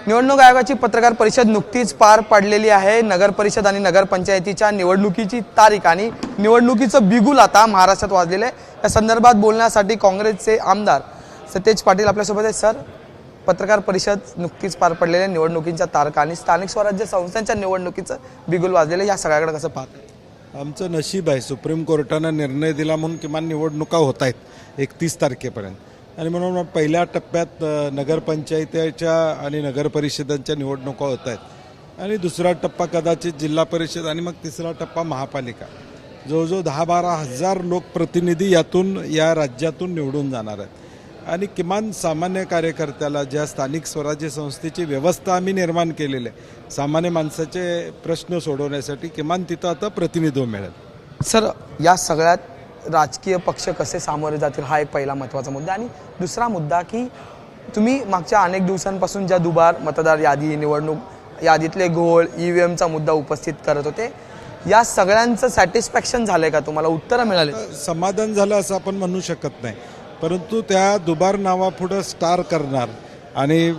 निवडणूक आयोगाची पत्रकार परिषद नुकतीच पार पडलेली आहे। नगर परिषद आणि नगरपंचायतीच्या निवडणुकीची तारीख आणि निवडणुकीचं बिगुल आता महाराष्ट्रात वाजलेलं आहे। या संदर्भात बोलण्यासाठी काँग्रेसचे आमदार सतेज पाटील आपल्यासोबत आहेत। सर, पत्रकार परिषद नुकतीच पार पडलेल्या निवडणुकीच्या तारखा आणि स्थानिक स्वराज्य संस्थांच्या निवडणुकीचं बिगुल वाजलेलं या सगळ्याकडे कसं पाहताय? आमचं नशीब आहे, सुप्रीम कोर्टानं निर्णय दिला म्हणून किमान निवडणुका होत आहेत 31 तारखेपर्यंत। आणि म्हणून पहिल्या टप्प्यात नगरपंचायतीच्या आणि नगरपरिषदांच्या निवडणुका होत आहेत आणि दुसरा टप्पा कदाचित जिल्हा परिषद आणि मग तिसरा टप्पा महापालिका। जवळजवळ 10-12 हजार लोकप्रतिनिधी यातून या राज्यातून निवडून जाणार आहेत आणि किमान सामान्य कार्यकर्त्याला ज्या स्थानिक स्वराज्य संस्थेची व्यवस्था आम्ही निर्माण केलेली आहे सामान्य माणसाचे प्रश्न सोडवण्यासाठी, किमान तिथं आता प्रतिनिधित्व मिळेल। सर, या सगळ्यात राजकीय पक्ष कसे सामोरे जातील हा एक पहिला महत्त्वाचा मुद्दा आणि दुसरा मुद्दा की तुम्ही मागच्या अनेक दिवसांपासून ज्या दुबार मतदार यादी, निवडणूक यादीतले घोळ, EVMचा मुद्दा उपस्थित करत होते, या सगळ्यांचं सॅटिस्फॅक्शन झालंय का? तुम्हाला उत्तरं मिळाली? समाधान झालं असं आपण म्हणू शकत नाही, परंतु त्या दुबार नावापुढं स्टार करणार आणि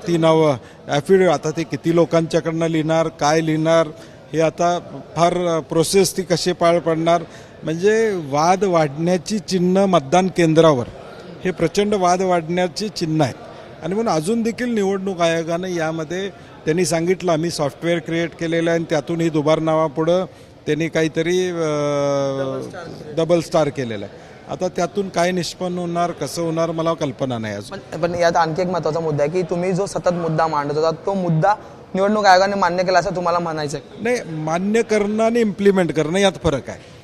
ती नावं ॲफिडेव्हिट आता ते किती लोकांच्याकडनं लिहिणार, काय लिहिणार, हे आता फार प्रोसेस ती कशी पार पडणार, म्हणजे वाद वाढण्याची चिन्ह मतदान केंद्रावर, हे प्रचंड वाद वाढण्याची चिन्ह आहेत। आणि म्हणून अजून देखील निवडणूक आयोगानं यामध्ये त्यांनी सांगितलं आम्ही सॉफ्टवेअर क्रिएट केलेलं आहे आणि त्यातून ही दुबार नावापुढं त्यांनी काहीतरी डबल स्टार केलेलं आहे। आता त्यातून काय निष्पन्न होणार, कसं होणार, मला कल्पना नाही अजून। पण यात आणखी एक महत्त्वाचा मुद्दा आहे की तुम्ही जो सतत मुद्दा मांडत होता तो मुद्दा निवडणूक आयोगाने मान्य केला असं तुम्हाला म्हणायचं आहे? नाही, मान्य करणं आणि इम्प्लिमेंट करणं यात फरक आहे।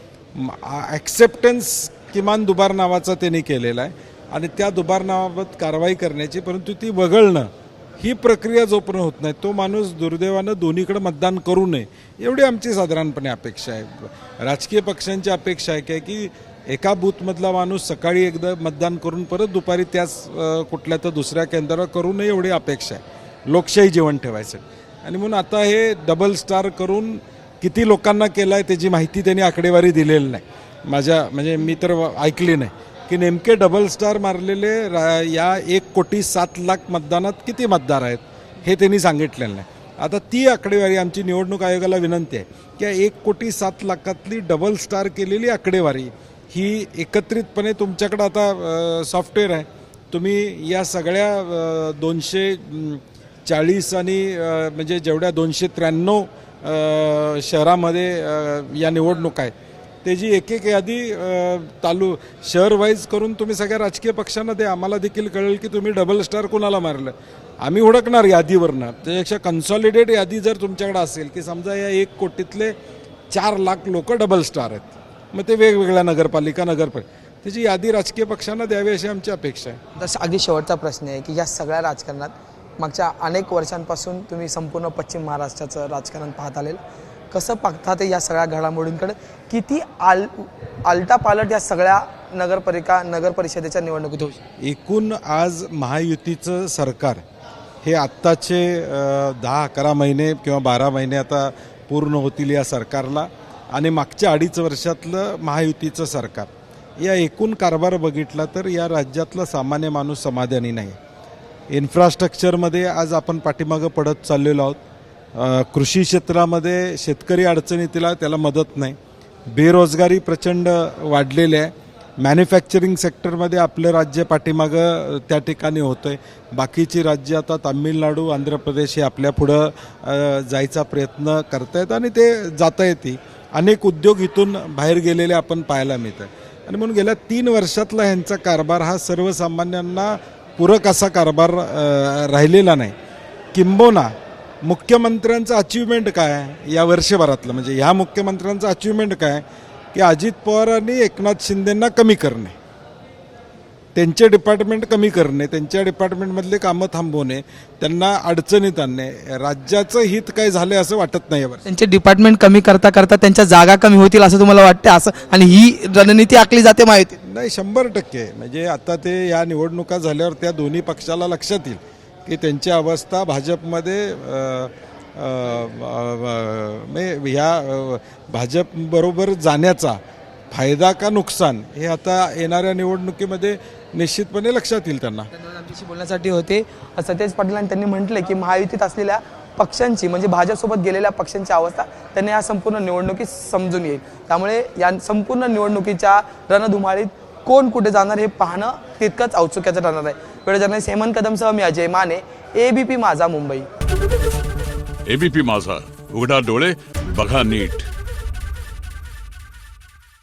ॲक्सेप्टन्स किमान दुबार नावाचा त्यांनी केलेला आहे आणि त्या दुबार नावाबाबत कारवाई करण्याची, परंतु ती वगळणं ही प्रक्रिया जोपर्यंत होत नाही तो माणूस दुर्दैवानं दोन्हीकडे मतदान करू नये एवढी आमची साधारणपणे अपेक्षा आहे। राजकीय पक्षांची अपेक्षा आहे की एका बूथमधला माणूस सकाळी एकदा मतदान करून परत दुपारी त्याच कुठल्या तर दुसऱ्या केंद्रावर करू नये एवढी अपेक्षा आहे लोकशाही जीवन ठेवायसाठी। आणि म्हणून आता हे डबल स्टार करून किती लोकांना केलं आहे त्याची माहिती त्यांनी आकडेवारी दिलेली नाही, म्हणजे मी तर ऐकली नाही की नेमके डबल स्टार मारलेले या 1,07,00,000 मतदानात किती मतदार आहेत हे त्यांनी सांगितलेलं नाही। आता ती आकडेवारी आमची निवडणूक आयोगाला विनंती आहे की 1,07,00,000 डबल स्टार केलेली आकडेवारी ही एकत्रितपणे तुमच्याकडं आता सॉफ्टवेअर आहे, तुम्ही या सगळ्या 240 आणि म्हणजे जेवढ्या 293 शहरामध्ये या निवडणूक आहेत त्याची एक एक यादी शहर वाईज करून तुम्ही सगळ्या राजकीय पक्षांना द्या, आम्हाला देखील कळेल की तुम्ही डबल स्टार कोणाला मारलं, आम्ही ओळखणार यादीवरनं। त्यापेक्षा कन्सॉलिडेट यादी जर तुमच्याकडे असेल की समजा या 1 कोटीतले 4 लाख लोक डबल स्टार आहेत, मग ते वेगवेगळ्या नगरपालिका त्याची यादी राजकीय पक्षांना द्यावी अशी आमची अपेक्षा आहे। तसं अगदी शेवटचा प्रश्न आहे की या सगळ्या राजकारणात मागच्या अनेक वर्षांपासून तुम्ही संपूर्ण पश्चिम महाराष्ट्राचं राजकारण पाहत आलेलं, कसं पाहता ते या सगळ्या घडामोडींकडे? किती आलटापालट या सगळ्या नगरपरिषदेच्या निवडणुकीत होईल? एकूण आज महायुतीचं सरकार हे आत्ताचे 10-11 महिने किंवा 12 महिने आता पूर्ण होतील या सरकारला, आणि मागच्या 2.5 वर्षातलं महायुतीचं सरकार या एकूण कारभार बघितला तर या राज्यातला सामान्य माणूस समाधानी नाही। इन्फ्रास्ट्रक्चरमध्ये आज आपण पाठीमागं पडत चाललेलो आहोत, कृषी क्षेत्रामध्ये शेतकरी अडचणीतला त्याला मदत नाही, बेरोजगारी प्रचंड वाढलेली आहे, मॅन्युफॅक्चरिंग सेक्टरमध्ये आपलं राज्य पाठीमागं त्या ठिकाणी होतं आहे, बाकीची राज्य आता तामिळनाडू, आंध्र प्रदेश हे आपल्या पुढं जायचा प्रयत्न करत आहेत आणि ते जाता येते। अनेक उद्योग इथून बाहेर गेलेले आपण पाहायला मिळतं आणि म्हणून गेल्या 3 वर्षातला ह्यांचा कारभार हा सर्वसामान्यांना पूरक असा कारभार राहिलेला नाही। किंबहुना मुख्यमंत्र्यांचं अचिव्हमेंट काय या वर्षभरातलं, म्हणजे ह्या मुख्यमंत्र्यांचं अचिव्हमेंट काय की अजित पवार आणि एकनाथ शिंदेंना कमी करणे, त्यांचे डिपार्टमेंट कमी करणे, त्यांच्या डिपार्टमेंटमधले कामं थांबवणे, त्यांना अडचणीत आणणे, राज्याचं हित काय झालंय असं वाटत नाही यावर। त्यांचे डिपार्टमेंट कमी करता करता त्यांच्या जागा कमी होतील असं तुम्हाला वाटतं असं, आणि ही रणनीती आखली जाते माहिती? नाही, 100%। म्हणजे आता ते या निवडणुका झाल्यावर त्या दोन्ही पक्षाला लक्षात येईल की त्यांची अवस्था भाजपमध्ये ह्या भाजपबरोबर जाण्याचा फायदा का नुकसान हे आता येणाऱ्या निवडणुकीमध्ये निश्चितपणे लक्षात येईल त्यांना. धन्यवाद. आमच्याशी बोलण्यासाठी होते सतेज पाटील आणि त्यांनी म्हटले की महायुतीत असलेल्या पक्षांची म्हणजे भाजपसोबत गेलेल्या पक्षांची अवस्था त्यांनी या संपूर्ण निवडणुकीत समजून येईल. त्यामुळे या संपूर्ण निवडणुकीच्या रणधुमाळीत कोण कुठे जाणार हे पाहणं तितकंच औत्सुक्याचं ठरणार आहे. वेळ जर्नलिस्ट हेमंत कदमसह मी अजय माने, ABP माझा मुंबई. ABP माझा, उघडा डोळे बघा नीट.